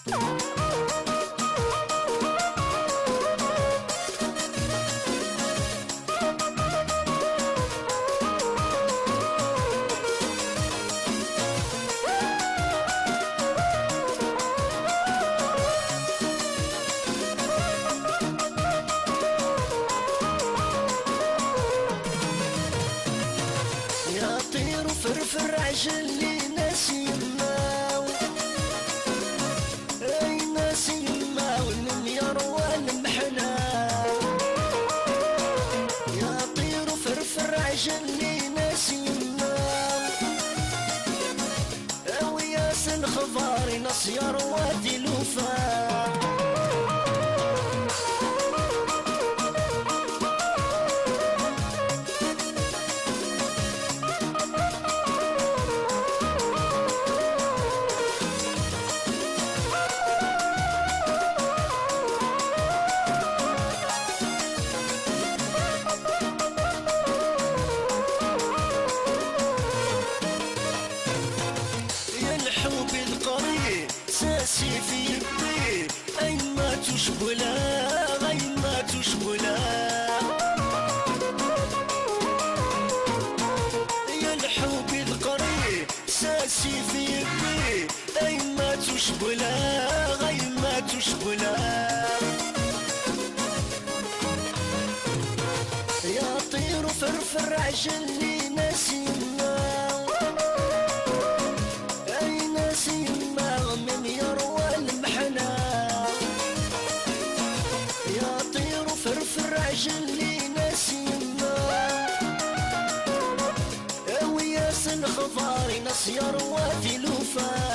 يا طير وفرفر عجلي ناس يماو، اي ناس يماو الميار والمحناو. يا طير وفرفر عجلي ناس يماو، وياس الخضار نص يا روادي الوفاء. الحب القريب ساسي في يدي، أين ما تشبلا أين ما تشبلا. يا الحب القريب ساسي في يدي، أين ما تشبلا أين ما تشبلا. يا طير وفرفر عجلي ناسينا، من يروى المحنى. يا طير وفرفر عجلي ناسينا، وياس الخضار نص يروى في الوفاء.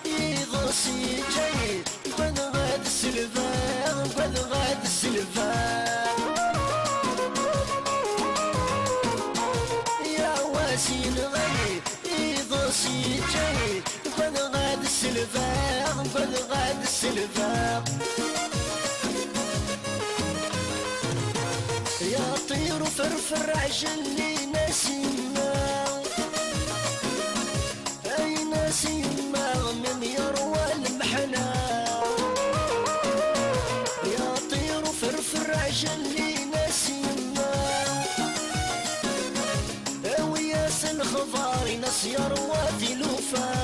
يغصي جاي قد غاد السلفان قد غاد السلفان. يا واسي الغي يغصي جاي قد غاد السلفان قد غاد السلفان. يا طير وفرفر عجلي ناسينا، أي ناسينا من يروى المحنى. يا طير وفرفر عجلي ناسينا، وياس الخضار ناس يروى في الوفاء.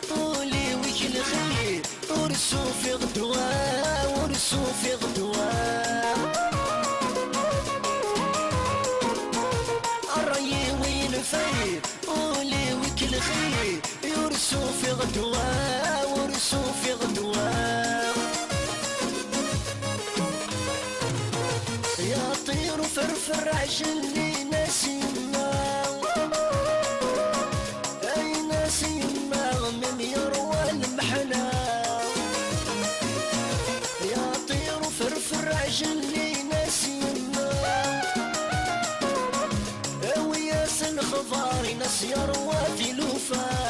طولي وكل خلي ورسو في غدوة ورسو في غدوة. الري وين في طولي وكل خلي يرسو في غدوة ورسو في غدوة. يا طير وفرفر عجلي ناسينا، من يروى المحنى. يا طير وفرفر عجلي ناسينا، وياس الخضار ناس يروى في الوفاء.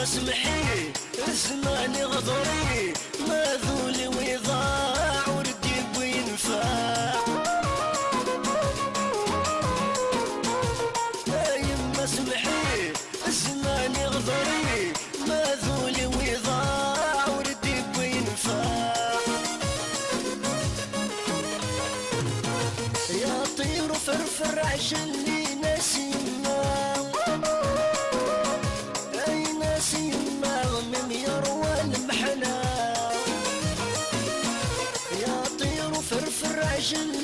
اسمحي زماني غضري ماذول ويضاع وردي وينفع. عجل لي ناس يما، اي ناس يما من يروى المحنة، يا طير وفرفر عجل